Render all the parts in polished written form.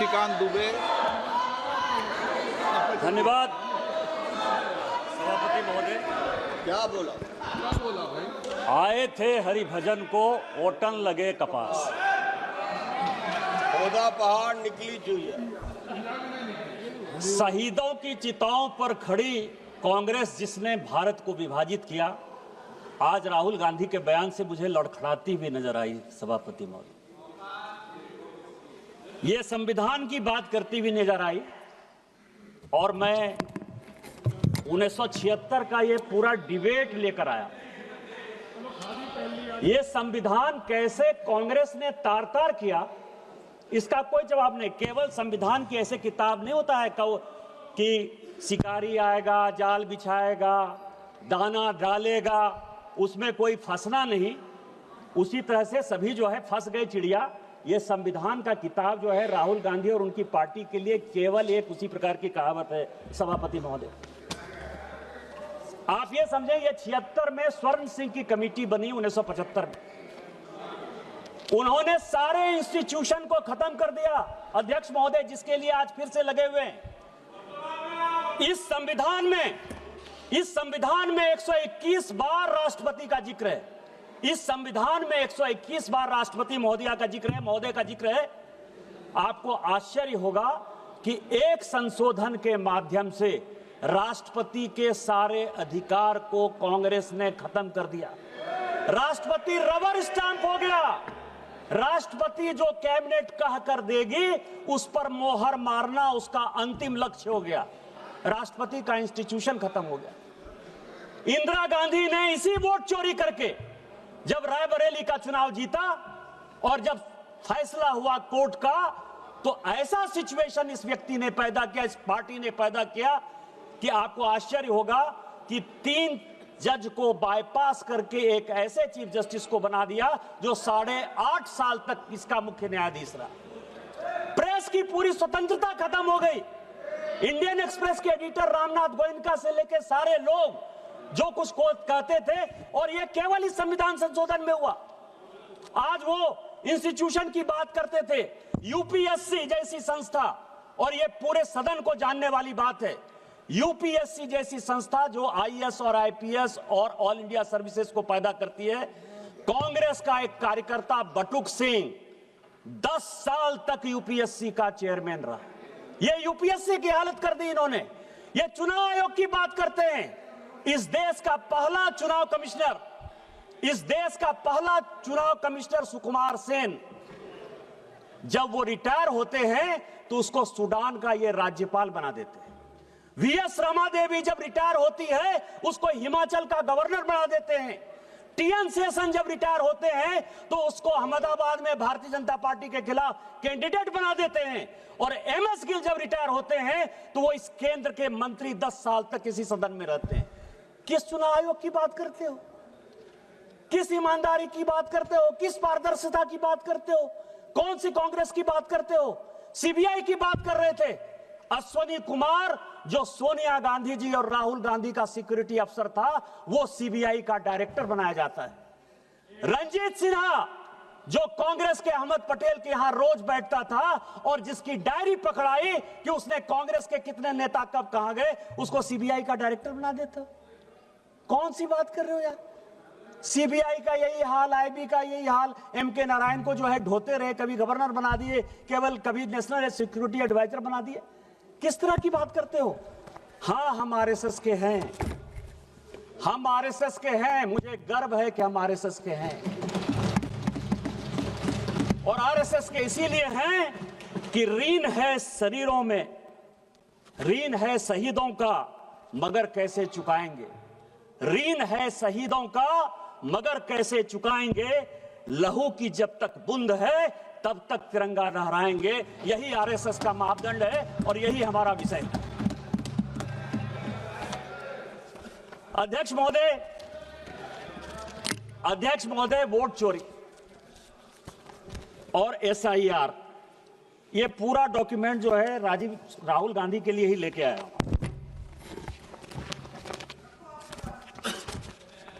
निशिकांत दुबे। धन्यवाद सभापति महोदय। क्या बोला भाई? आए थे हरिभजन को ओटन लगे कपास। पौधा पहाड़ निकली चुहिया। शहीदों की चिताओं पर खड़ी कांग्रेस जिसने भारत को विभाजित किया, आज राहुल गांधी के बयान से मुझे लड़खड़ाती हुई नजर आई सभापति महोदय। ये संविधान की बात करती हुई नजर आई और मैं 1976 का ये पूरा डिबेट लेकर आया। ये संविधान कैसे कांग्रेस ने तार-तार किया, इसका कोई जवाब नहीं। केवल संविधान की ऐसे किताब नहीं होता है कि शिकारी आएगा, जाल बिछाएगा, दाना डालेगा, उसमें कोई फंसना नहीं। उसी तरह से सभी जो है फंस गए चिड़िया। ये संविधान का किताब जो है राहुल गांधी और उनकी पार्टी के लिए केवल एक उसी प्रकार की कहावत है सभापति महोदय। आप ये समझें, ये 76 में स्वर्ण सिंह की कमेटी बनी 1975 में। उन्होंने सारे इंस्टीट्यूशन को खत्म कर दिया अध्यक्ष महोदय, जिसके लिए आज फिर से लगे हुए हैं। इस संविधान में 121 बार राष्ट्रपति का जिक्र है। इस संविधान में 121 बार राष्ट्रपति महोदय का जिक्र है। आपको आश्चर्य होगा कि एक संशोधन के माध्यम से राष्ट्रपति के सारे अधिकार को कांग्रेस ने खत्म कर दिया। राष्ट्रपति रबर स्टैंप हो गया। राष्ट्रपति जो कैबिनेट कह कर देगी उस पर मोहर मारना उसका अंतिम लक्ष्य हो गया। राष्ट्रपति का इंस्टीट्यूशन खत्म हो गया। इंदिरा गांधी ने इसी वोट चोरी करके जब रायबरेली का चुनाव जीता और जब फैसला हुआ कोर्ट का, तो ऐसा सिचुएशन इस व्यक्ति ने पैदा किया, इस पार्टी ने पैदा किया कि आपको आश्चर्य होगा कि 3 जज को बाईपास करके एक ऐसे चीफ जस्टिस को बना दिया जो 8.5 साल तक इसका मुख्य न्यायाधीश रहा। प्रेस की पूरी स्वतंत्रता खत्म हो गई। इंडियन एक्सप्रेस के एडिटर रामनाथ गोयनका से लेकर सारे लोग जो कुछ को कहते थे, और ये केवल इस संविधान संशोधन में हुआ। आज वो इंस्टीट्यूशन की बात करते थे, यूपीएससी जैसी संस्था, और ये पूरे सदन को जानने वाली बात है, यूपीएससी जैसी संस्था जो आईएएस और आईपीएस और ऑल इंडिया सर्विसेज को पैदा करती है। कांग्रेस का एक कार्यकर्ता बटुक सिंह 10 साल तक यूपीएससी का चेयरमैन रहा। ये यूपीएससी की हालत कर दी इन्होंने। ये चुनाव आयोग की बात करते हैं। इस देश का पहला चुनाव कमिश्नर सुकुमार सेन, जब वो रिटायर होते हैं तो उसको सूडान का ये राज्यपाल बना देते हैं। वीएस रमा देवी जब रिटायर होती है उसको हिमाचल का गवर्नर बना देते हैं। टीएन शेषन जब रिटायर होते हैं तो उसको अहमदाबाद में भारतीय जनता पार्टी के खिलाफ कैंडिडेट बना देते हैं। और एमएस गिल जब रिटायर होते हैं तो वो इस केंद्र के मंत्री 10 साल तक इसी सदन में रहते हैं। किस चुनाव आयोग की बात करते हो? किस ईमानदारी की बात करते हो? किस पारदर्शिता की बात करते हो? कौन सी कांग्रेस की बात करते हो? सीबीआई की बात कर रहे थे। अश्वनी कुमार जो सोनिया गांधी जी और राहुल गांधी का सिक्योरिटी अफसर था, वो सीबीआई का डायरेक्टर बनाया जाता है। रंजीत सिन्हा जो कांग्रेस के अहमद पटेल के यहां रोज बैठता था और जिसकी डायरी पकड़ाई कि उसने कांग्रेस के कितने नेता कब कहां गए, उसको सीबीआई का डायरेक्टर बना देता। कौन सी बात कर रहे हो यार? सीबीआई का यही हाल, आईबी का यही हाल। एमके नारायण को जो है ढोते रहे, कभी गवर्नर बना दिए, केवल कभी नेशनल सिक्योरिटी एडवाइजर बना दिए। किस तरह की बात करते हो? हाँ, हम आरएसएस के हैं, हम आरएसएस के हैं। मुझे गर्व है कि हम आरएसएस के हैं, और आरएसएस के इसीलिए हैं कि ऋण है शरीरों में, ऋण है शहीदों का, मगर कैसे चुकाएंगे? ऋण है शहीदों का मगर कैसे चुकाएंगे? लहू की जब तक बूंद है तब तक तिरंगा लहराएंगे। यही आरएसएस का मापदंड है और यही हमारा विषय है। अध्यक्ष महोदय, वोट चोरी और एसआईआर, ये पूरा डॉक्यूमेंट जो है राहुल गांधी के लिए ही लेके आया हूं।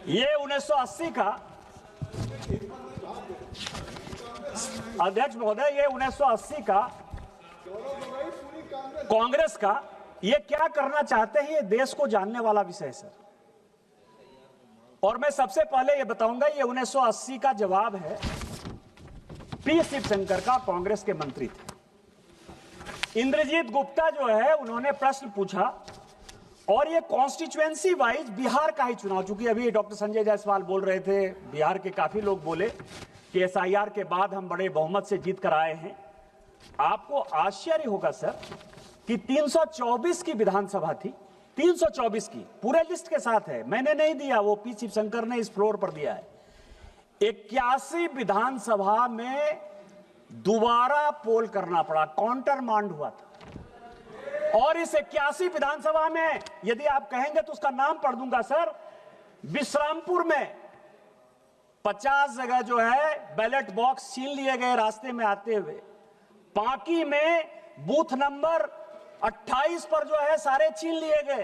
ये 1980 का, अध्यक्ष महोदय, ये 1980 का कांग्रेस का ये क्या करना चाहते हैं, ये देश को जानने वाला विषय है सर। और मैं सबसे पहले ये बताऊंगा, ये 1980 का जवाब है। पी शिवशंकर का कांग्रेस के मंत्री थे। इंद्रजीत गुप्ता जो है उन्होंने प्रश्न पूछा और ये कॉन्स्टिट्यूएंसी वाइज बिहार का ही चुनाव, चूंकि अभी डॉक्टर संजय जायसवाल बोल रहे थे, बिहार के काफी लोग बोले कि एसआईआर के बाद हम बड़े बहुमत से जीत कर आए हैं। आपको आश्चर्य होगा सर कि 324 की विधानसभा थी, 324 की, पूरे लिस्ट के साथ है, मैंने नहीं दिया, वो पी शिवशंकर ने इस फ्लोर पर दिया है। 81 विधानसभा में दोबारा पोल करना पड़ा, काउंटर मांड हुआ था। और इस 81 विधानसभा में यदि आप कहेंगे तो उसका नाम पढ़ दूंगा सर। विश्रामपुर में 50 जगह जो है बैलेट बॉक्स छीन लिए गए रास्ते में आते हुए। पांकी में बूथ नंबर 28 पर जो है सारे छीन लिए गए।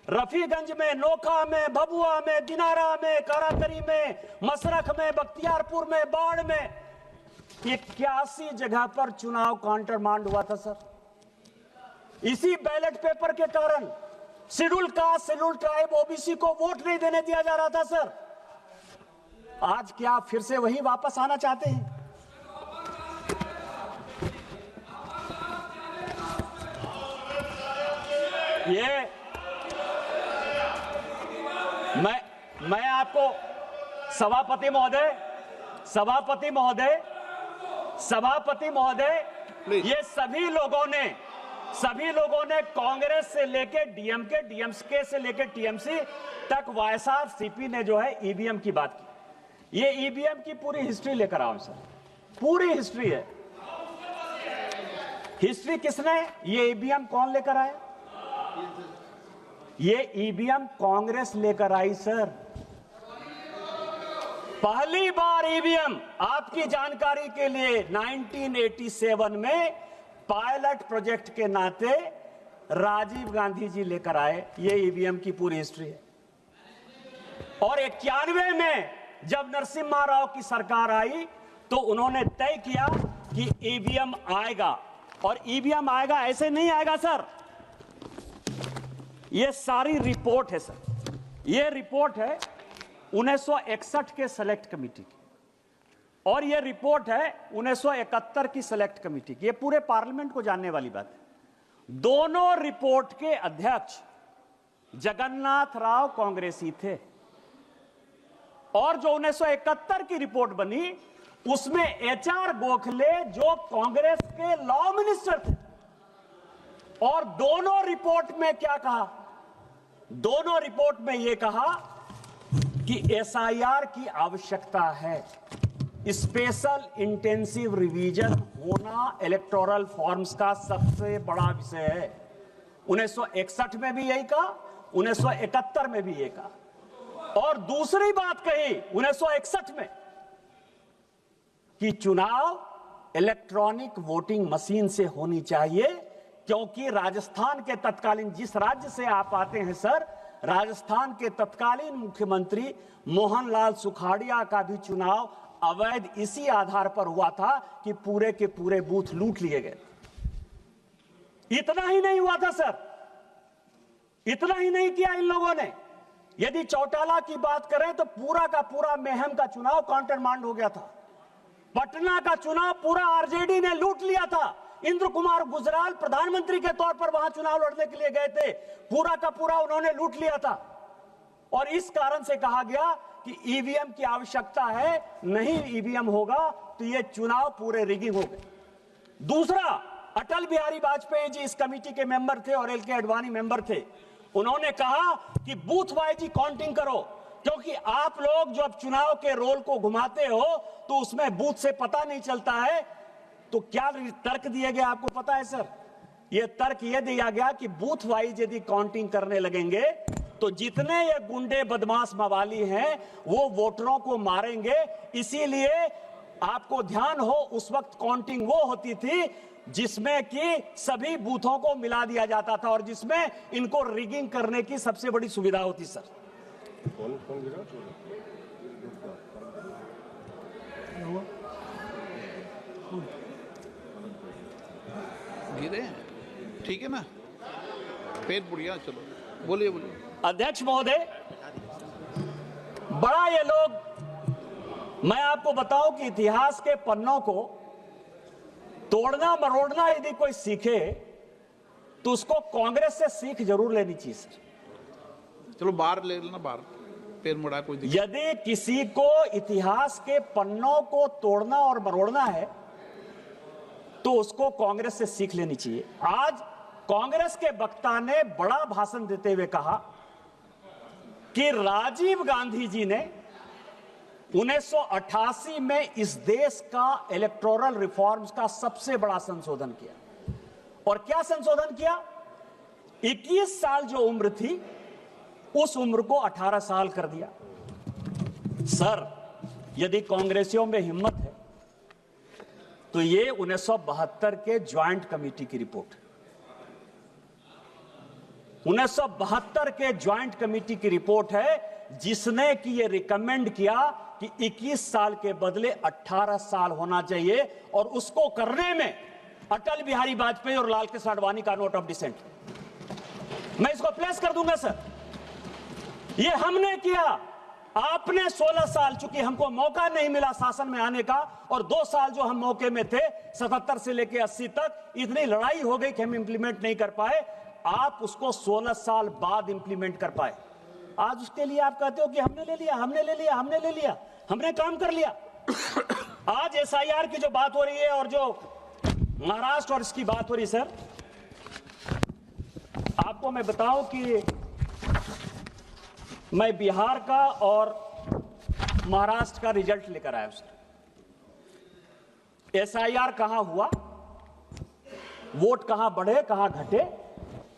रफीगंज में, नोखा में, भभुआ में, दिनारा में, काराकरी में, मसरख में, बख्तियारपुर में, बाढ़ में 81 जगह पर चुनाव काउंटर मांड हुआ था सर। इसी बैलेट पेपर के कारण schedule caste, schedule tribe, OBC को वोट नहीं देने दिया जा रहा था सर। आज क्या फिर से वही वापस आना चाहते हैं? ये मैं आपको सभापति महोदय, ये सभी लोगों ने कांग्रेस से लेकर डीएमके से लेकर टीएमसी तक वाईएसआरसीपी ने जो है ईवीएम की बात की। ये ईवीएम की पूरी हिस्ट्री लेकर आओ सर, पूरी हिस्ट्री है। हिस्ट्री किसने, ये ईवीएम कौन लेकर आया? ये ईवीएम कांग्रेस लेकर आई सर। पहली बार ईवीएम, आपकी जानकारी के लिए, 1987 में पायलट प्रोजेक्ट के नाते राजीव गांधी जी लेकर आए। ये ईवीएम की पूरी हिस्ट्री है। और 91 में जब नरसिम्हा राव की सरकार आई तो उन्होंने तय किया कि ईवीएम आएगा। और ईवीएम आएगा, ऐसे नहीं आएगा सर। ये सारी रिपोर्ट है सर, ये रिपोर्ट है 1961 के सेलेक्ट कमेटी की, और ये रिपोर्ट है 1971 की सेलेक्ट कमेटी की। ये पूरे पार्लियामेंट को जानने वाली बात है। दोनों रिपोर्ट के अध्यक्ष जगन्नाथ राव कांग्रेसी थे। और जो 1971 की रिपोर्ट बनी उसमें एचआर गोखले जो कांग्रेस के लॉ मिनिस्टर थे। और दोनों रिपोर्ट में क्या कहा? दोनों रिपोर्ट में यह कहा कि एसआईआर की आवश्यकता है, स्पेशल इंटेंसिव रिवीजन होना इलेक्टोरल फॉर्म्स का सबसे बड़ा विषय है। 1961 में भी यही कहा, 1971 में भी यही कहा। और दूसरी बात कही 1961 में कि चुनाव इलेक्ट्रॉनिक वोटिंग मशीन से होनी चाहिए, क्योंकि राजस्थान के तत्कालीन, जिस राज्य से आप आते हैं सर, राजस्थान के तत्कालीन मुख्यमंत्री मोहनलाल सुखाड़िया का भी चुनाव अवैध इसी आधार पर हुआ था कि पूरे के पूरे बूथ लूट लिए गए। इतना ही नहीं हुआ था सर, इतना ही नहीं किया इन लोगों ने। यदि चौटाला की बात करें तो पूरा का पूरा मेहम का चुनाव काउंटर मांड हो गया था। पटना का चुनाव पूरा आरजेडी ने लूट लिया था। इंद्र कुमार गुजराल प्रधानमंत्री के तौर पर वहां चुनाव लड़ने के लिए गए थे, पूरा का पूरा उन्होंने लूट लिया था। और इस कारण से कहा गया कि ईवीएम की आवश्यकता है, नहीं ईवीएम होगा तो ये चुनाव पूरे रिगिंग हो गए। दूसरा, अटल बिहारी वाजपेयी जी इस कमेटी के मेंबर थे और एल.के. आडवाणी मेंबर थे। उन्होंने कहा कि बूथ वाइज ही काउंटिंग करो, क्योंकि आप लोग जब चुनाव के रोल को घुमाते हो तो उसमें बूथ से पता नहीं चलता है। तो क्या तर्क दिए गए आपको पता है सर? यह तर्क यह दिया गया कि बूथ वाइज यदि काउंटिंग करने लगेंगे तो जितने ये गुंडे बदमाश मवाली हैं वो वोटरों को मारेंगे। इसीलिए आपको ध्यान हो, उस वक्त काउंटिंग वो होती थी जिसमें कि सभी बूथों को मिला दिया जाता था और जिसमें इनको रिगिंग करने की सबसे बड़ी सुविधा होती सर। गिरे ठीक है ना, फिर बढ़िया, चलो बोलिए बोलिए। अध्यक्ष महोदय, बड़ा ये लोग, मैं आपको बताऊं कि इतिहास के पन्नों को तोड़ना मरोड़ना यदि कोई सीखे तो उसको कांग्रेस से सीख जरूर लेनी चाहिए सर। चलो बाहर ले लेना, बाहर फिर मुड़ा कोई दिक्कत। यदि किसी को इतिहास के पन्नों को तोड़ना और मरोड़ना है तो उसको कांग्रेस से सीख लेनी चाहिए। आज कांग्रेस के वक्ता ने बड़ा भाषण देते हुए कहा कि राजीव गांधी जी ने 1988 में इस देश का इलेक्टोरल रिफॉर्म्स का सबसे बड़ा संशोधन किया। और क्या संशोधन किया? 21 साल जो उम्र थी उस उम्र को 18 साल कर दिया। सर, यदि कांग्रेसियों में हिम्मत है तो ये 1972 के ज्वाइंट कमेटी की रिपोर्ट है। 1972 के ज्वाइंट कमेटी की रिपोर्ट है जिसने कि ये रिकमेंड किया कि 21 साल के बदले 18 साल होना चाहिए, और उसको करने में अटल बिहारी वाजपेयी और लाल कृष्ण आडवाणी का नोट ऑफ डिसेंट, मैं इसको प्लेस कर दूंगा सर। ये हमने किया। आपने 16 साल, चूंकि हमको मौका नहीं मिला शासन में आने का, और 2 साल जो हम मौके में थे 77 से लेकर 80 तक, इतनी लड़ाई हो गई कि हम इंप्लीमेंट नहीं कर पाए। आप उसको 16 साल बाद इंप्लीमेंट कर पाए। आज उसके लिए आप कहते हो कि हमने ले लिया, हमने ले लिया, हमने ले लिया, हमने काम कर लिया। आज एसआईआर की जो बात हो रही है और जो महाराष्ट्र और इसकी बात हो रही है सर, आपको मैं बताऊं कि मैं बिहार का और महाराष्ट्र का रिजल्ट लेकर आया सर। एसआईआर कहां हुआ, वोट कहां बढ़े कहां घटे,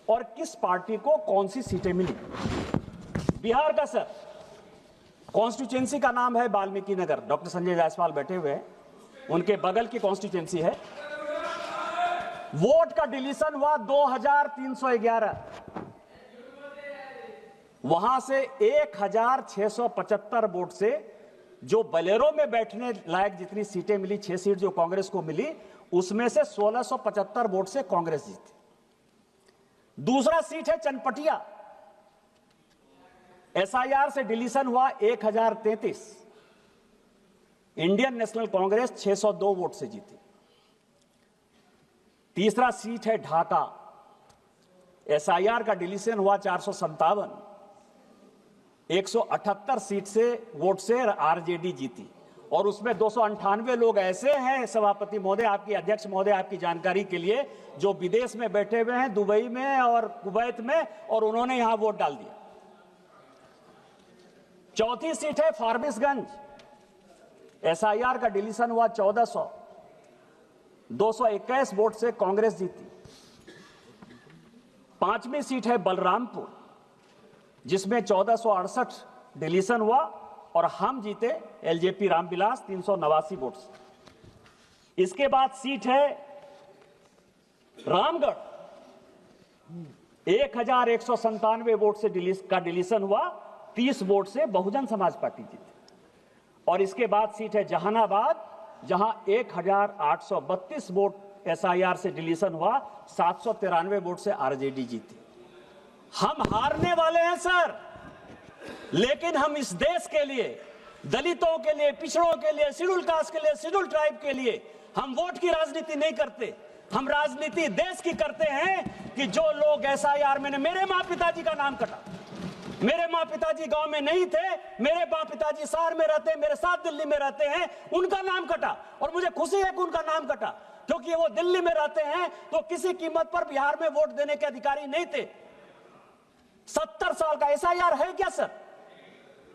और किस पार्टी को कौन सी सीटें मिली। बिहार का सर कॉन्स्टिट्यूएंसी का नाम है वाल्मीकि नगर, डॉक्टर संजय जायसवाल बैठे हुए हैं, उनके बगल की कॉन्स्टिट्यूएंसी है। वोट का डिलीशन हुआ 2311, वहां से 1675 वोट से जो बलेरो में बैठने लायक जितनी सीटें मिली, 6 सीट जो कांग्रेस को मिली, उसमें से 1675 वोट से कांग्रेस जीती। दूसरा सीट है चनपटिया, एसआईआर से डिलीशन हुआ 1033, इंडियन नेशनल कांग्रेस 602 वोट से जीती। तीसरा सीट है ढाका, एसआईआर का डिलीशन हुआ 457, 178 सीट से वोट से आरजेडी जीती। और उसमें 298 लोग ऐसे हैं सभापति महोदय, आपकी अध्यक्ष महोदय, आपकी जानकारी के लिए, जो विदेश में बैठे हुए हैं, दुबई में और कुवैत में, और उन्होंने यहां वोट डाल दिया। चौथी सीट है फारबिसगंज, एसआईआर का डिलीशन हुआ 1400, 221 वोट से कांग्रेस जीती। पांचवी सीट है बलरामपुर, जिसमें 1468 डिलीशन हुआ और हम जीते एलजेपी रामविलास 389 वोट से। इसके बाद सीट है रामगढ़, 1197 वोट से डिलीशन हुआ, 30 वोट से बहुजन समाज पार्टी जीती। और इसके बाद सीट है जहानाबाद, जहां 1832 वोट एसआईआर से डिलीशन हुआ, 793 वोट से आरजेडी जीती। हम हारने वाले हैं सर, लेकिन हम इस देश के लिए, दलितों के लिए, पिछड़ों के लिए, शेड्यूल कास्ट के लिए, शेड्यूल ट्राइब के लिए हम वोट की राजनीति नहीं करते। हम राजनीति देश की करते हैं कि जो लोग एसआईआर में, मेरे माँ पिताजी का नाम कटा, मेरे माँ पिताजी गांव में नहीं थे, मेरे माँ पिताजी शहर में रहते हैं, मेरे साथ दिल्ली में रहते हैं, उनका नाम कटा। और मुझे खुशी है कि उनका नाम कटा, क्योंकि वो दिल्ली में रहते हैं तो किसी कीमत पर बिहार में वोट देने के अधिकारी नहीं थे। 70 साल का एसआईआर है क्या सर?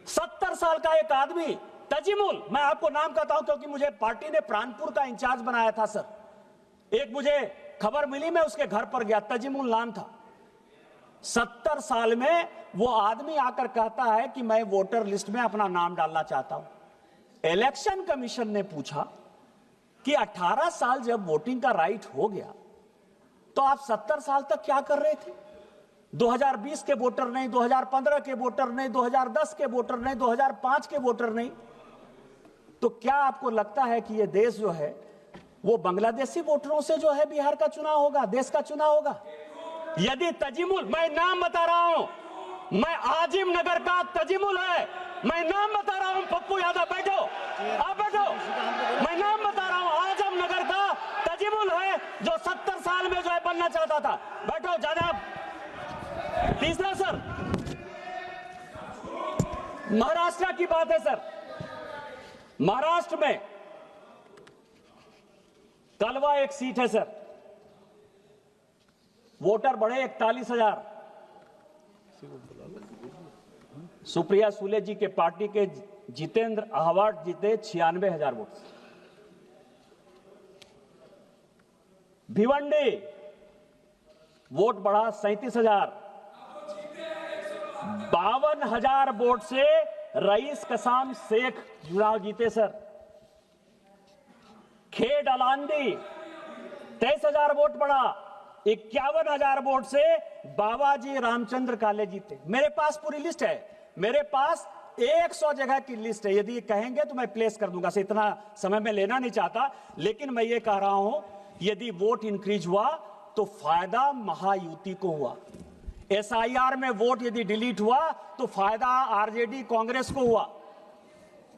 70 साल का एक आदमी तजिमुल, मैं आपको नाम कहता हूं क्योंकि मुझे पार्टी ने प्राणपुर का इंचार्ज बनाया था सर। एक मुझे खबर मिली, मैं उसके घर पर गया, तजिमुल नाम था। 70 साल में वो आदमी आकर कहता है कि मैं वोटर लिस्ट में अपना नाम डालना चाहता हूं। इलेक्शन कमीशन ने पूछा कि 18 साल जब वोटिंग का राइट हो गया तो आप 70 साल तक क्या कर रहे थे? 2020 के वोटर नहीं, 2015 के वोटर नहीं, 2010 के वोटर नहीं, 2005 के वोटर नहीं। तो क्या आपको लगता है कि यह देश जो है वो बांग्लादेशी वोटरों से जो है बिहार का चुनाव होगा, देश का चुनाव होगा? यदि तजिमुल, मैं नाम बता रहा हूं, मैं आजिम नगर का तजिमुल है, मैं नाम बता रहा हूं, पप्पू यादव बैठो, आप बैठो, मैं नाम बता रहा हूं, आजम नगर का तजिमुल है जो 70 साल में जो है बनना चाहता था। बैठो जनाब। तीसरा सर, महाराष्ट्र की बात है सर। महाराष्ट्र में कलवा एक सीट है सर, वोटर बढ़े 41,000। सुप्रिया सुले जी के पार्टी के जितेंद्र आहवाट जीते 96,000 वोट से। भिवंडी वोट बढ़ा 37,000। 52,000 वोट से रईस कसाम शेख चुनाव जीते सर। खेड अलांदी 23,000 वोट बढ़ा, 51,000 वोट से बाबाजी रामचंद्र काले जीते। मेरे पास पूरी लिस्ट है, मेरे पास 100 जगह की लिस्ट है। यदि कहेंगे तो मैं प्लेस कर दूंगा, से इतना समय में लेना नहीं चाहता, लेकिन मैं ये कह रहा हूं यदि वोट इंक्रीज हुआ तो फायदा महायुति को हुआ। एसआईआर में वोट यदि डिलीट हुआ तो फायदा आरजेडी कांग्रेस को हुआ।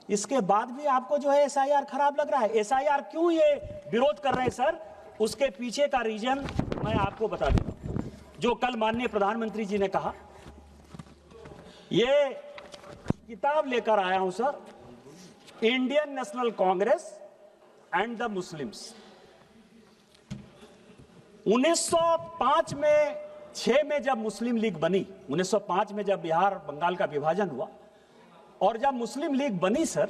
इसके बाद भी आपको जो है एसआईआर खराब लग रहा है। एसआईआर क्यों ये विरोध कर रहे हैं सर, उसके पीछे का रीजन मैं आपको बता दूं। जो कल माननीय प्रधानमंत्री जी ने कहा, ये किताब लेकर आया हूं sir, Indian national Congress and the Muslims. 1905 में 6 में जब मुस्लिम लीग बनी, 1905 में जब बिहार बंगाल का विभाजन हुआ और जब मुस्लिम लीग बनी सर,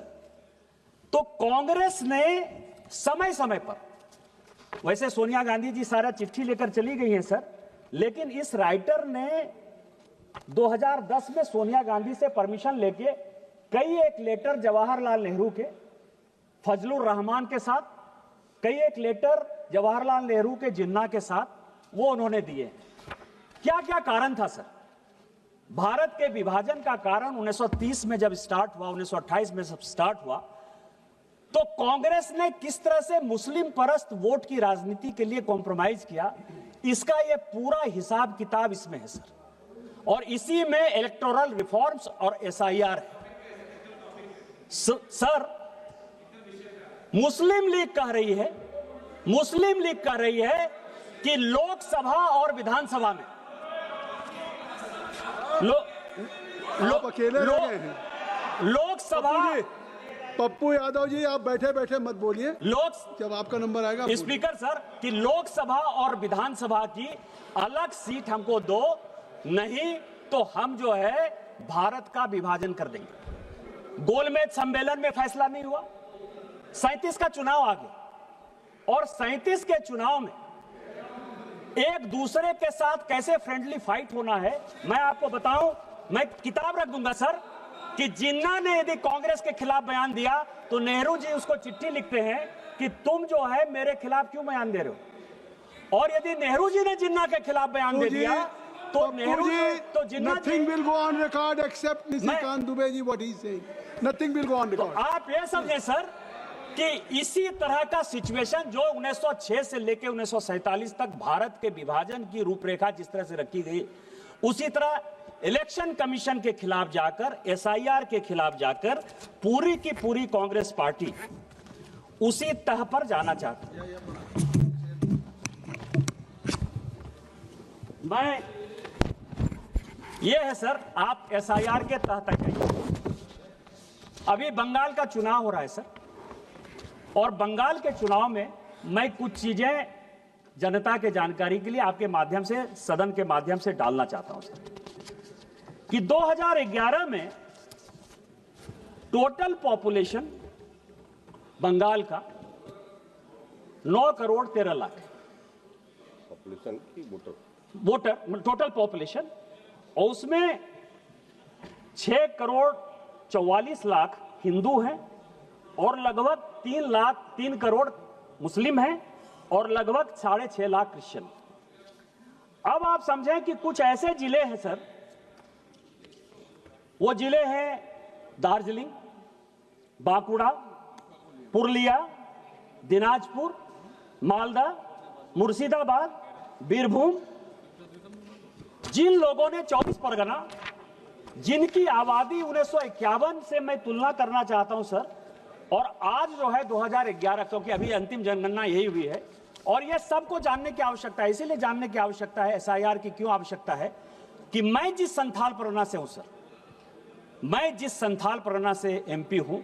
तो कांग्रेस ने समय समय पर, वैसे सोनिया गांधी जी सारा चिट्ठी लेकर चली गई हैं सर, लेकिन इस राइटर ने 2010 में सोनिया गांधी से परमिशन लेके कई एक लेटर जवाहरलाल नेहरू के, फजलुर रहमान के साथ, कई एक लेटर जवाहरलाल नेहरू के जिन्ना के साथ वो उन्होंने दिए। क्या क्या कारण था सर? भारत के विभाजन का कारण 1930 में जब स्टार्ट हुआ, 1928 में जब स्टार्ट हुआ, तो कांग्रेस ने किस तरह से मुस्लिम परस्त वोट की राजनीति के लिए कॉम्प्रोमाइज किया, इसका यह पूरा हिसाब किताब इसमें है सर। और इसी में इलेक्टोरल रिफॉर्म्स और एसआईआर है सर। मुस्लिम लीग कह रही है, मुस्लिम लीग कह रही है कि लोकसभा और विधानसभा में अकेले रह गए हैं। लोकसभा, पप्पू यादव जी आप बैठे बैठे मत बोलिए, जब आपका नंबर आएगा स्पीकर सर, कि लोकसभा और विधानसभा की अलग सीट हमको दो, नहीं तो हम जो है भारत का विभाजन कर देंगे। गोलमेज सम्मेलन में फैसला नहीं हुआ, 37 का चुनाव आ गया और 37 के चुनाव में एक दूसरे के साथ कैसे फ्रेंडली फाइट होना है मैं आपको बताऊं। मैं किताब रख दूंगा सर कि जिन्ना ने यदि कांग्रेस के खिलाफ बयान दिया तो नेहरू जी उसको चिट्ठी लिखते हैं कि तुम जो है मेरे खिलाफ क्यों बयान दे रहे हो, और यदि नेहरू जी ने जिन्ना के खिलाफ बयान दे दिया तो नेहरू जी तो Jinnah nothing will go on record except Nishikant Dubey ji what he saying, nothing will go on record. आप ये समझे सर कि इसी तरह का सिचुएशन जो 1906 से लेकर 1947 तक भारत के विभाजन की रूपरेखा जिस तरह से रखी गई, उसी तरह इलेक्शन कमीशन के खिलाफ जाकर, एसआईआर के खिलाफ जाकर पूरी की पूरी कांग्रेस पार्टी उसी तह पर जाना चाहती है। मैं ये है सर, आप एसआईआर के तह तक आइए। अभी बंगाल का चुनाव हो रहा है सर, और बंगाल के चुनाव में मैं कुछ चीजें जनता के जानकारी के लिए आपके माध्यम से, सदन के माध्यम से डालना चाहता हूं सर, कि 2011 में टोटल पॉपुलेशन बंगाल का 9 करोड़ 13 लाख पॉपुलेशन की वोटर टोटल पॉपुलेशन, और उसमें 6 करोड़ 44 लाख हिंदू हैं और लगभग 3 करोड़ मुस्लिम हैं और लगभग 6.5 लाख क्रिश्चियन। अब आप समझें कि कुछ ऐसे जिले हैं सर, वो जिले हैं दार्जिलिंग, बांकुड़ा, पुरुलिया, दिनाजपुर, मालदा, मुर्शिदाबाद, बीरभूम, जिन लोगों ने 24 परगना, जिनकी आबादी 1951 से मैं तुलना करना चाहता हूं सर, और आज जो है 2011, क्योंकि अभी अंतिम जनगणना यही हुई है, और यह सबको जानने की आवश्यकता है। इसीलिए जानने की आवश्यकता है एसआईआर की क्यों आवश्यकता है कि मैं जिस संथाल परगना से हूं सर, मैं जिस संथाल परगना से एमपी हूं,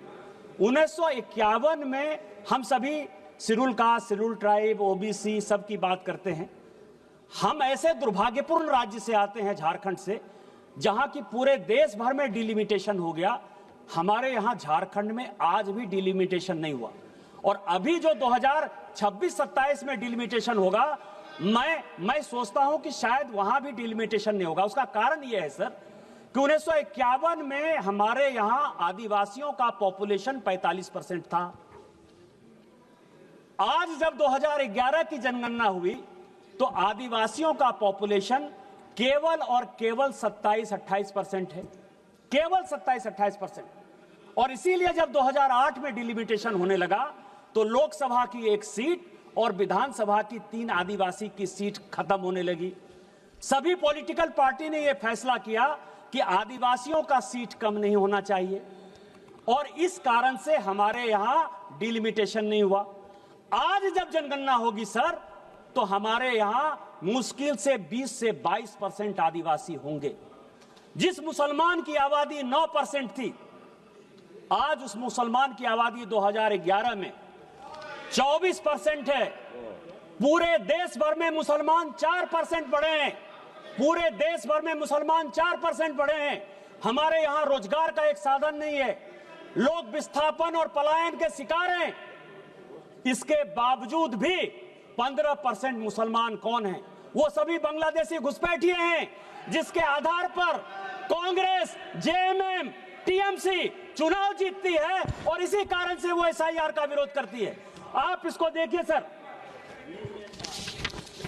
1951 में हम सभी schedule caste, schedule tribe, OBC सब की बात करते हैं। हम ऐसे दुर्भाग्यपूर्ण राज्य से आते हैं, झारखंड से, जहां की पूरे देश भर में डिलिमिटेशन हो गया। हमारे यहां झारखंड में आज भी डिलिमिटेशन नहीं हुआ, और अभी जो 2026-27 में डिलिमिटेशन होगा, मैं सोचता हूं कि शायद वहां भी डिलिमिटेशन नहीं होगा। उसका कारण यह है सर कि 1951 में हमारे यहां आदिवासियों का पॉपुलेशन 45% था। आज जब 2011 की जनगणना हुई तो आदिवासियों का पॉपुलेशन केवल और केवल 27-28% है, केवल 27-28%। और इसीलिए जब 2008 में डिलिमिटेशन होने लगा तो लोकसभा की 1 सीट और विधानसभा की 3 आदिवासी की सीट खत्म होने लगी। सभी पॉलिटिकल पार्टी ने यह फैसला किया कि आदिवासियों का सीट कम नहीं होना चाहिए, और इस कारण से हमारे यहां डिलिमिटेशन नहीं हुआ। आज जब जनगणना होगी सर, तो हमारे यहां मुश्किल से 20 से 22% आदिवासी होंगे। जिस मुसलमान की आबादी 9% थी, आज उस मुसलमान की आबादी 2011 में 24% है। पूरे देश भर में मुसलमान 4% बढ़े हैं, पूरे देश भर में मुसलमान 4% बढ़े हैं। हमारे यहां रोजगार का एक साधन नहीं है, लोग विस्थापन और पलायन के शिकार हैं। इसके बावजूद भी 15% मुसलमान कौन हैं? वो सभी बांग्लादेशी घुसपैठिए हैं, जिसके आधार पर कांग्रेस, जेएमएम, टीएमसी चुनाव जीतती है, और इसी कारण से वो एसआईआर का विरोध करती है। आप इसको देखिए सर,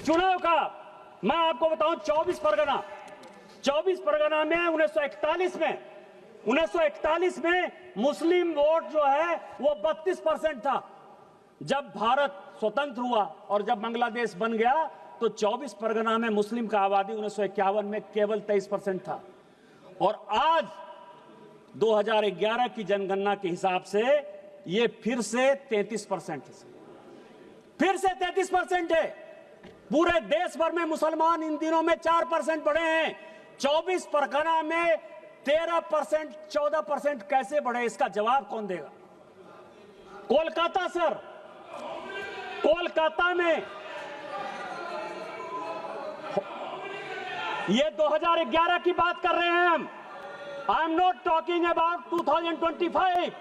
चुनाव का मैं आपको बताऊं, 24 परगना में 1941 में मुस्लिम वोट जो है वो 32% था। जब भारत स्वतंत्र हुआ और जब बांग्लादेश बन गया तो 24 परगना में मुस्लिम का आबादी 1951 में केवल 23% था, और आज 2011 की जनगणना के हिसाब से ये फिर से 33% है, फिर से 33% है। पूरे देश भर में मुसलमान इन दिनों में 4% बढ़े हैं, 24 परगना में 13%, 14% कैसे बढ़े? इसका जवाब कौन देगा? कोलकाता सर, कोलकाता में ये 2011 की बात कर रहे हैं हम। I am not talking about 2025।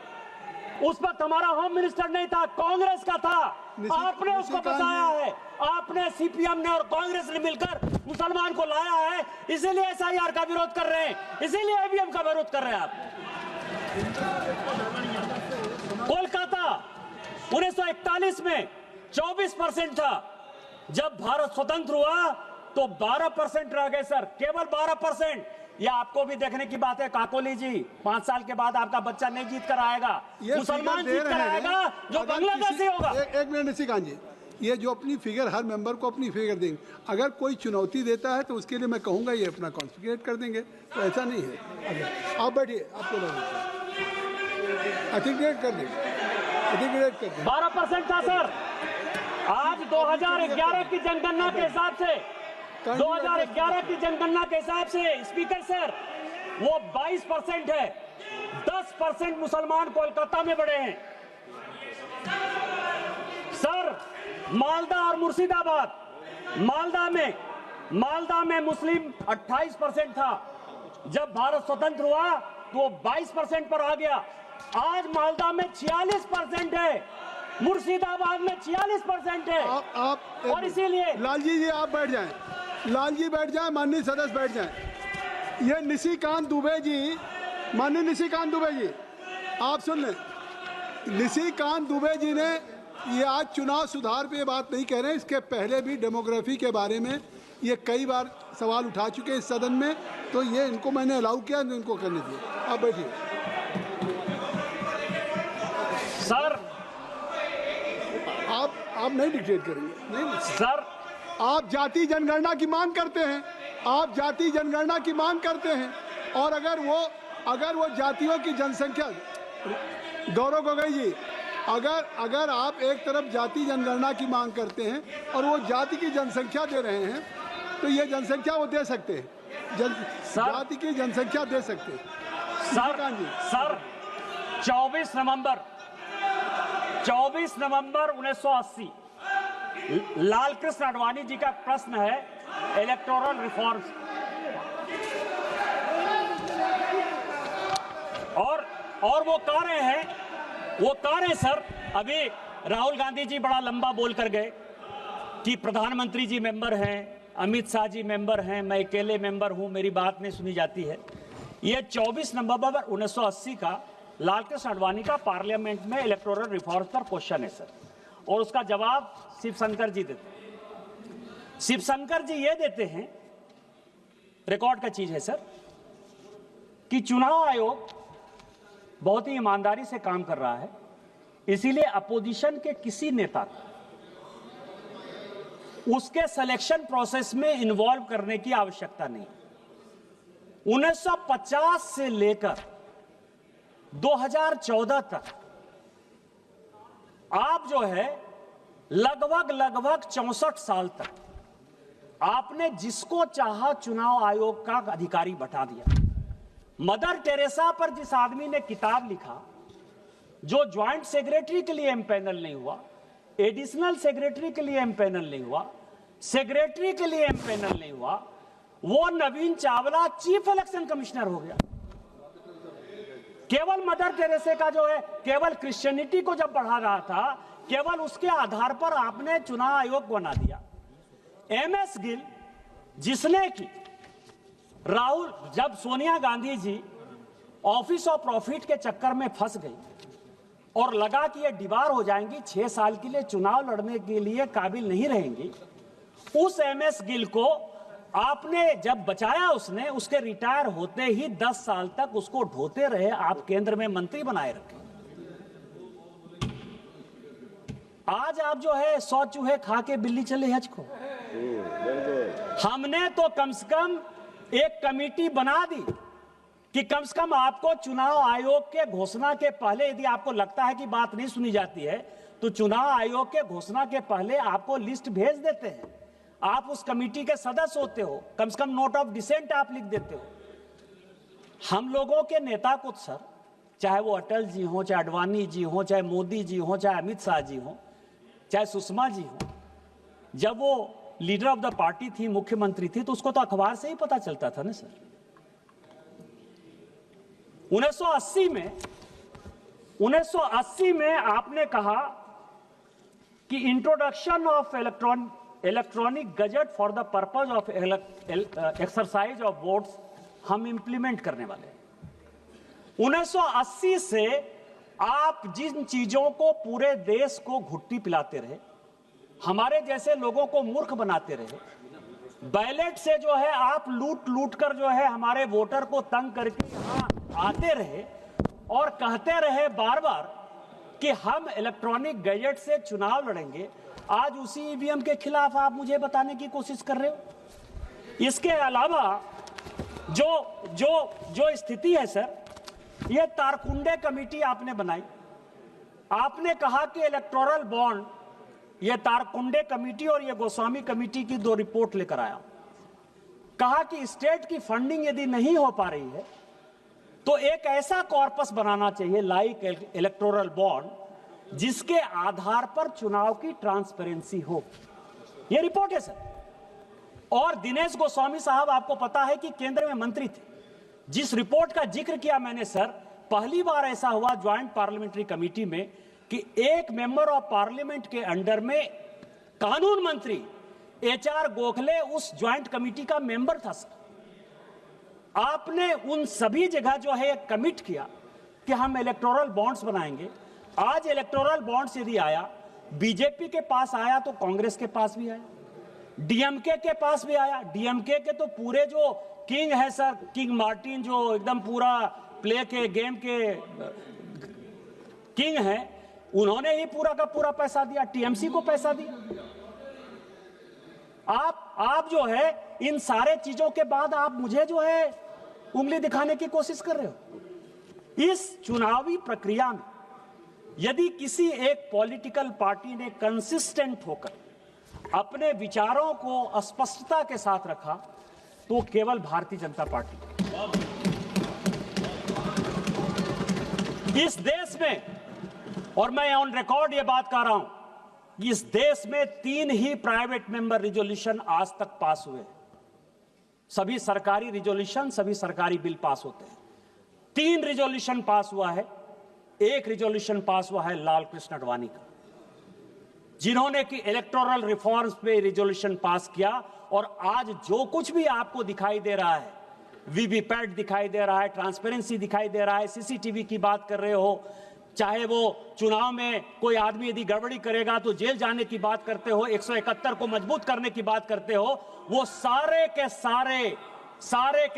उस वक्त हमारा होम मिनिस्टर नहीं था, कांग्रेस का था। आपने उसको बचाया है, आपने, सीपीएम ने और कांग्रेस ने मिलकर मुसलमान को लाया है, इसीलिए एसआईआर का विरोध कर रहे हैं, इसीलिए ईवीएम का विरोध कर रहे हैं आप। कोलकाता 1941 में 24% था, जब भारत स्वतंत्र हुआ तो 12% रह गए सर, केवल 12%। यह आपको भी देखने की बात है काकोली जी, 5 साल के बाद आपका बच्चा नहीं जीत कर आएगा, मुसलमान जीत कर आएगा जो बांग्लादेशी होगा। एक मिनट निशिकांत जी, ये जो अपनी फिगर, हर मेंबर को अपनी फिगर देंगे, अगर कोई चुनौती देता है तो उसके लिए मैं कहूंगा ये अपना कॉन्फिगरेट कर देंगे, तो ऐसा नहीं है। आप बैठिए, आपको आर्टिकुलेट कर देंगे, आर्टिकुलेट कर देंगे। 12% था सर, आज 2011 की जनगणना के हिसाब से, 2011 की जनगणना के हिसाब से स्पीकर सर वो 22% है। 10% मुसलमान कोलकाता में बढ़े हैं सर। मालदा और मुर्शिदाबाद, मालदा में मुस्लिम 28% था, जब भारत स्वतंत्र हुआ तो 22% पर आ गया। आज मालदा में 46% है, मुर्शिदाबाद में 46% है। आप और इसीलिए लालजी जी आप बैठ जाएं, लालजी बैठ जाएं, माननीय सदस्य बैठ जाएं। ये निशिकांत दुबे जी, माननीय निशिकांत दुबे जी आप सुन लें। निशिकांत दुबे जी ने ये आज चुनाव सुधार पे बात नहीं कह रहे हैं, इसके पहले भी डेमोग्राफी के बारे में ये कई बार सवाल उठा चुके हैं इस सदन में, तो ये इनको मैंने अलाउ किया, इनको करने दिए। आप बैठिए सर, आप नहीं डिक्टेट करेंगे, नहीं सर, आप जाति जनगणना की मांग करते हैं, आप जाति जनगणना की मांग करते हैं, और अगर वो जातियों की जनसंख्या, गौरव गोगोई जी, अगर आप एक तरफ जाति जनगणना की मांग करते हैं और वो जाति की जनसंख्या दे रहे हैं, तो ये जनसंख्या वो दे सकते हैं, जाति की जनसंख्या दे सकते हैं। सर 24 नवंबर 1980 लालकृष्ण आडवाणी जी का प्रश्न है इलेक्टोरल रिफॉर्म्स, और वो कह रहे हैं सर, अभी राहुल गांधी जी बड़ा लंबा बोल कर गए कि प्रधानमंत्री जी मेंबर हैं, अमित शाह जी मेंबर हैं, मैं अकेले मेंबर हूं, मेरी बात नहीं सुनी जाती है। ये 24 नवंबर 1980 का लालकृष्ण आडवाणी का पार्लियामेंट में इलेक्टोरल रिफॉर्म्स पर क्वेश्चन है सर, और उसका जवाब शिवशंकर जी देते हैं। शिवशंकर जी ये देते हैं, रिकॉर्ड का चीज है सर, कि चुनाव आयोग बहुत ही ईमानदारी से काम कर रहा है, इसीलिए अपोजिशन के किसी नेता को उसके सिलेक्शन प्रोसेस में इन्वॉल्व करने की आवश्यकता नहीं। 1950 से लेकर 2014 तक आप जो है लगभग 64 साल तक आपने जिसको चाहा चुनाव आयोग का अधिकारी बैठा दिया। मदर टेरेसा पर जिस आदमी ने किताब लिखा, जो ज्वाइंट सेक्रेटरी के लिए एमपैनल नहीं हुआ, एडिशनल सेक्रेटरी के लिए एमपैनल नहीं हुआ, सेक्रेटरी के लिए एमपैनल नहीं हुआ, वो नवीन चावला चीफ इलेक्शन कमिश्नर हो गया। केवल मदर टेरेसा का जो है, केवल क्रिश्चियनिटी को जब बढ़ा रहा था, केवल उसके आधार पर आपने चुनाव आयोग बना दिया। एमएस गिल, जिसने की राहुल, जब Sonia Gandhi ji office of profit के चक्कर में फंस गई और लगा कि ये दीवार हो जाएंगी, 6 साल के लिए चुनाव लड़ने के लिए काबिल नहीं रहेंगी, उस एमएस गिल को आपने जब बचाया, उसने उसके रिटायर होते ही 10 साल तक उसको ढोते रहे, आप केंद्र में मंत्री बनाए रखे। आज आप जो है 100 चूहे खा के बिल्ली चले हज को। हमने तो कम से कम एक कमेटी बना दी कि कम से कम आपको चुनाव आयोग के घोषणा के पहले, यदि आपको लगता है कि बात नहीं सुनी जाती है, तो चुनाव आयोग के घोषणा के पहले आपको लिस्ट भेज देते हैं, आप उस कमेटी के सदस्य होते हो, कम से कम नोट ऑफ डिसेंट आप लिख देते हो। हम लोगों के नेता को सर, चाहे वो अटल जी हो, चाहे आडवाणी जी हो, चाहे मोदी जी हो, चाहे अमित शाह जी हो, चाहे सुषमा जी हो, जब वो लीडर ऑफ द पार्टी थी, मुख्यमंत्री थी, तो उसको तो अखबार से ही पता चलता था ना सर। 1980 में आपने कहा कि introduction of electronic gadget for the purpose of exercise of votes हम इंप्लीमेंट करने वाले हैं। 1980 से आप जिन चीजों को पूरे देश को घुट्टी पिलाते रहे, हमारे जैसे लोगों को मूर्ख बनाते रहे, बैलेट से जो है आप लूट कर जो है हमारे वोटर को तंग करके यहां आते रहे और कहते रहे बार बार कि हम इलेक्ट्रॉनिक गैजेट से चुनाव लड़ेंगे, आज उसी ईवीएम के खिलाफ आप मुझे बताने की कोशिश कर रहे हो। इसके अलावा जो स्थिति है सर, ये तारकुंडे कमेटी आपने बनाई, आपने कहा कि इलेक्टोरल बॉन्ड, ये तारकुंडे कमेटी और ये गोस्वामी कमेटी की 2 रिपोर्ट लेकर आया, कहा कि स्टेट की फंडिंग यदि नहीं हो पा रही है तो एक ऐसा कॉर्पस बनाना चाहिए लाइक इलेक्टोरल बॉन्ड, जिसके आधार पर चुनाव की ट्रांसपेरेंसी हो। ये रिपोर्ट है सर। और दिनेश गोस्वामी साहब, आपको पता है कि केंद्र में मंत्री थे। जिस रिपोर्ट का जिक्र किया मैंने सर, पहली बार ऐसा हुआ ज्वाइंट पार्लियामेंट्री कमेटी में कि एक मेंबर ऑफ पार्लियामेंट के अंडर में कानून मंत्री HR गोखले उस ज्वाइंट कमेटी का मेंबर था सर। आपने उन सभी जगह जो है कमिट किया कि हम इलेक्टोरल बॉन्ड्स बनाएंगे। आज इलेक्टोरल बॉन्ड्स यदि आया, बीजेपी के पास आया तो कांग्रेस के पास भी आया, डीएमके के पास भी आया। डीएमके के तो पूरे जो किंग है सर, किंग मार्टिन, जो एकदम पूरा प्ले के गेम के किंग है, उन्होंने ही पूरा का पूरा पैसा दिया, टीएमसी को पैसा दिया। आप आप जो है इन सारे चीजों के बाद आप मुझे जो है उंगली दिखाने की कोशिश कर रहे हो। इस चुनावी प्रक्रिया में यदि किसी एक पॉलिटिकल पार्टी ने कंसिस्टेंट होकर अपने विचारों को स्पष्टता के साथ रखा तो केवल भारतीय जनता पार्टी। इस देश में, और मैं ऑन रिकॉर्ड ये बात कर रहा हूं, इस देश में 3 ही प्राइवेट मेंबर रिजोल्यूशन आज तक पास हुए। सभी सरकारी रिजोल्यूशन, सभी सरकारी बिल पास होते हैं। 3 रिजोल्यूशन पास हुआ है। एक रिजोल्यूशन पास हुआ है लाल कृष्ण आडवाणी का, जिन्होंने कि इलेक्टोरल रिफॉर्म्स पे रिजोल्यूशन पास किया। और आज जो कुछ भी आपको दिखाई दे रहा है, वीवीपैट दिखाई दे रहा है, ट्रांसपेरेंसी दिखाई दे रहा है, सीसीटीवी की बात कर रहे हो, चाहे वो चुनाव में कोई आदमी यदि गड़बड़ी करेगा तो जेल जाने की बात करते हो, 171 को मजबूत करने की बात करते हो, वो सारे के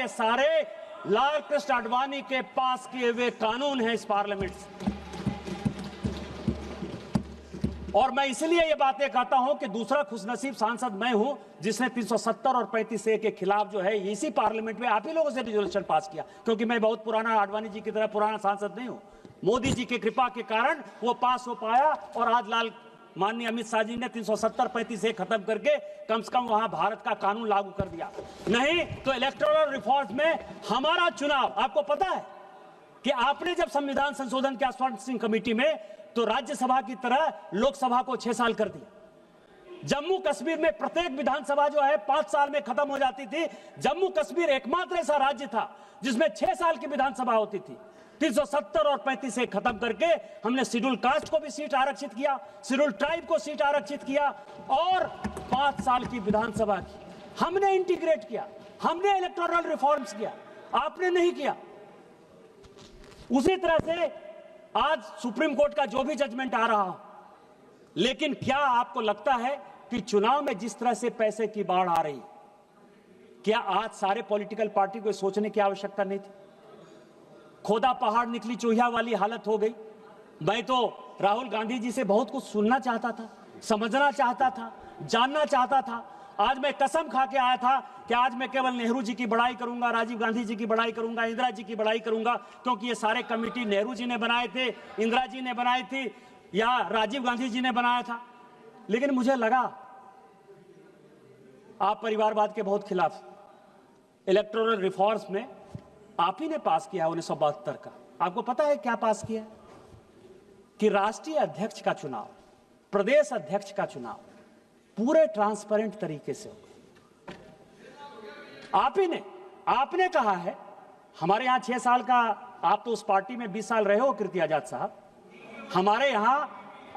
सारे लाल कृष्ण आडवाणी के पास किए हुए कानून हैं इस पार्लियामेंट से। और मैं इसलिए ये बातें कहता हूं कि दूसरा खुशनसीब सांसद मैं हूं जिसने 370 और 35A के खिलाफ जो है इसी पार्लियामेंट में आप ही लोगों से रिजोल्यूशन पास किया, क्योंकि मैं बहुत पुराना आडवाणी जी की तरह पुराना सांसद नहीं हूं। मोदी जी की कृपा के कारण वो पास हो पाया और आज माननीय अमित शाह जी ने 370-35A खत्म करके कम से कम वहां भारत का कानून लागू कर दिया। नहीं तो इलेक्टोरल रिफॉर्म्स में हमारा चुनाव, आपको पता है कि आपने जब संविधान संशोधन की आउटसोर्सिंग कमेटी में, तो राज्यसभा की तरह लोकसभा को 6 साल कर दिया। जम्मू कश्मीर में प्रत्येक विधानसभा जो है 5 साल में खत्म हो जाती थी। जम्मू कश्मीर एकमात्र ऐसा राज्य था जिसमें 6 साल की विधानसभा होती थी। 370 और 35A खत्म करके हमने शेड्यूल कास्ट को भी सीट आरक्षित किया, शेड्यूल ट्राइब को सीट आरक्षित किया और 5 साल की विधानसभा की हमने इंटीग्रेट किया। हमने इलेक्टोरल रिफॉर्म्स किया, आपने नहीं किया। उसी तरह से आज सुप्रीम कोर्ट का जो भी जजमेंट आ रहा हो, लेकिन क्या आपको लगता है कि चुनाव में जिस तरह से पैसे की बाढ़ आ रही, क्या आज सारे पॉलिटिकल पार्टी को सोचने की आवश्यकता नहीं थी? खोदा पहाड़ निकली चूहिया वाली हालत हो गई। मैं तो राहुल गांधी जी से बहुत कुछ सुनना चाहता था, समझना चाहता था, जानना चाहता था। आज मैं कसम खा के आया था कि आज मैं केवल नेहरू जी की बड़ाई करूंगा, राजीव गांधी जी की बड़ाई करूंगा, इंदिरा जी की बड़ाई करूंगा, क्योंकि ये सारे कमेटी नेहरू जी ने बनाए थे, इंदिरा जी ने बनाई थी या राजीव गांधी जी ने बनाया था। लेकिन मुझे लगा आप परिवारवाद के बहुत खिलाफ। इलेक्टोरल रिफॉर्म्स में आप ही ने पास किया 1972 का। आपको पता है क्या पास किया? कि राष्ट्रीय अध्यक्ष का चुनाव, प्रदेश अध्यक्ष का चुनाव पूरे ट्रांसपेरेंट तरीके से होगा। आप ही ने, आपने कहा है, हमारे यहां 6 साल का, आप तो उस पार्टी में 20 साल रहे हो कीर्ति आजाद साहब, हमारे यहां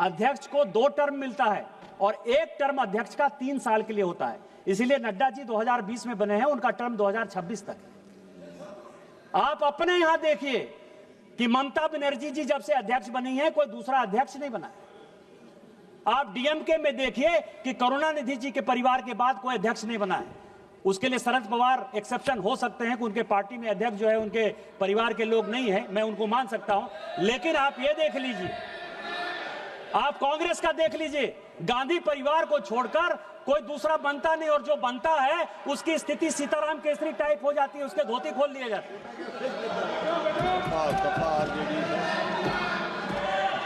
अध्यक्ष को 2 टर्म मिलता है और 1 टर्म अध्यक्ष का 3 साल के लिए होता है। इसीलिए नड्डा जी 2020 में बने हैं, उनका टर्म 2026 तक है। आप अपने यहां देखिए कि ममता बनर्जी जी जब से अध्यक्ष बनी है, कोई दूसरा अध्यक्ष नहीं बना है। आप डीएमके में देखिए कि करुणानिधि जी के परिवार के बाद कोई अध्यक्ष नहीं बना है। उसके लिए शरद पवार एक्सेप्शन हो सकते हैं कि उनके पार्टी में अध्यक्ष जो है उनके परिवार के लोग नहीं है, मैं उनको मान सकता हूं। लेकिन आप ये देख लीजिए, आप कांग्रेस का देख लीजिए, गांधी परिवार को छोड़कर कोई दूसरा बनता नहीं, और जो बनता है उसकी स्थिति सीताराम केसरी टाइप हो जाती है, उसके धोती खोल लिए जाते हैं।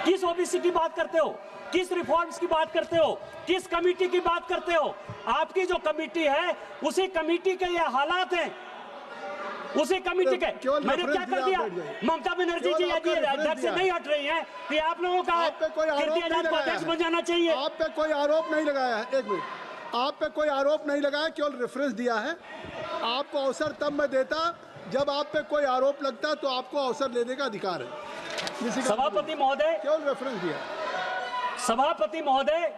किस ओबीसी की बात करते हो? किस रिफॉर्म्स की बात करते हो? किस कमेटी की बात करते हो? आपकी जो कमेटी है उसी कमेटी के ये हालात हैं, उसी कमेटी के। मैंने क्या कर दिया? ममता बनर्जी जी यदि अध्यक्ष से नहीं हट रही हैं तो आप लोगों का कीर्ति आजाद को अध्यक्ष बन जाना चाहिए। आप पे कोई आरोप नहीं लगाया है, एक मिनट, आप पे कोई आरोप नहीं लगाया, केवल रेफरेंस दिया है। आपको अवसर तब मैं देता जब आप पे कोई आरोप लगता, तो आपको अवसर लेने का अधिकार है। सभापति महोदय, केवल रेफरेंस दिया। सभापति महोदय,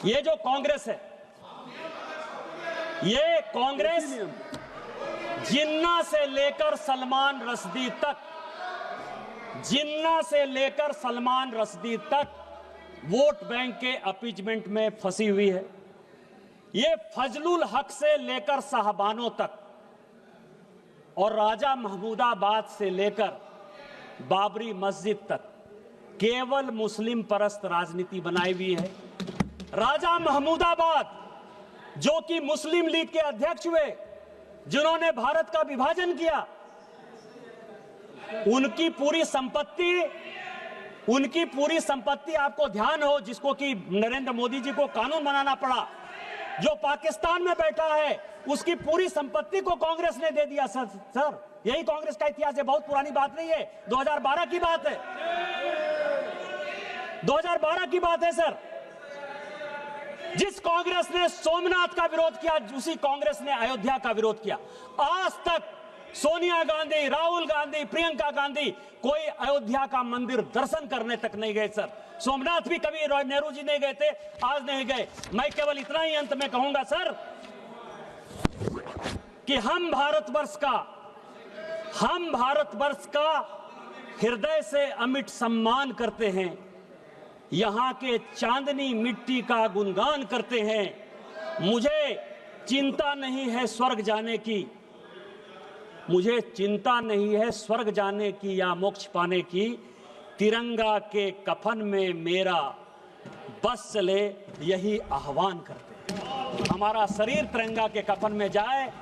ये जो कांग्रेस है, ये कांग्रेस जिन्ना से लेकर सलमान रश्दी तक, जिन्ना से लेकर सलमान रश्दी तक वोट बैंक के अपीजमेंट में फंसी हुई है। ये फजलुल हक से लेकर साहबानों तक और राजा महमूदाबाद से लेकर बाबरी मस्जिद तक केवल मुस्लिम परस्त राजनीति बनाई हुई है। राजा महमूदाबाद जो कि मुस्लिम लीग के अध्यक्ष हुए, जिन्होंने भारत का विभाजन किया, उनकी पूरी संपत्ति आपको ध्यान हो, जिसको कि नरेंद्र मोदी जी को कानून बनाना पड़ा, जो पाकिस्तान में बैठा है, उसकी पूरी संपत्ति को कांग्रेस ने दे दिया। सर यही कांग्रेस का इतिहास है, बहुत पुरानी बात नहीं है, 2012 की बात है, 2012 की बात है सर। जिस कांग्रेस ने सोमनाथ का विरोध किया, उसी कांग्रेस ने अयोध्या का विरोध किया। आज तक सोनिया गांधी, राहुल गांधी, प्रियंका गांधी कोई अयोध्या का मंदिर दर्शन करने तक नहीं गए सर। सोमनाथ भी कभी नेहरू जी नहीं गए थे, आज नहीं गए। मैं केवल इतना ही अंत में कहूंगा सर कि हम भारतवर्ष का हृदय से अमिट सम्मान करते हैं, यहां के चांदनी मिट्टी का गुणगान करते हैं। मुझे चिंता नहीं है स्वर्ग जाने की, मुझे चिंता नहीं है स्वर्ग जाने की या मोक्ष पाने की, तिरंगा के कफन में मेरा बस चले, यही आह्वान करते हैं। हमारा शरीर तिरंगा के कफन में जाए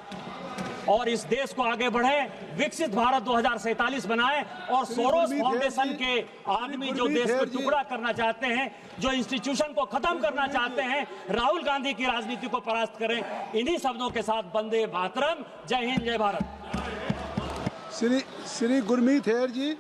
और इस देश को आगे बढ़े, विकसित भारत 2047 बनाए और सोरोस फाउंडेशन के आदमी जो देश को टुकड़ा करना चाहते हैं, जो इंस्टीट्यूशन को खत्म करना चाहते हैं, राहुल गांधी की राजनीति को परास्त करें। इन्हीं शब्दों के साथ वंदे मातरम, जय हिंद, जय भारत। श्री गुरमीत हेर जी।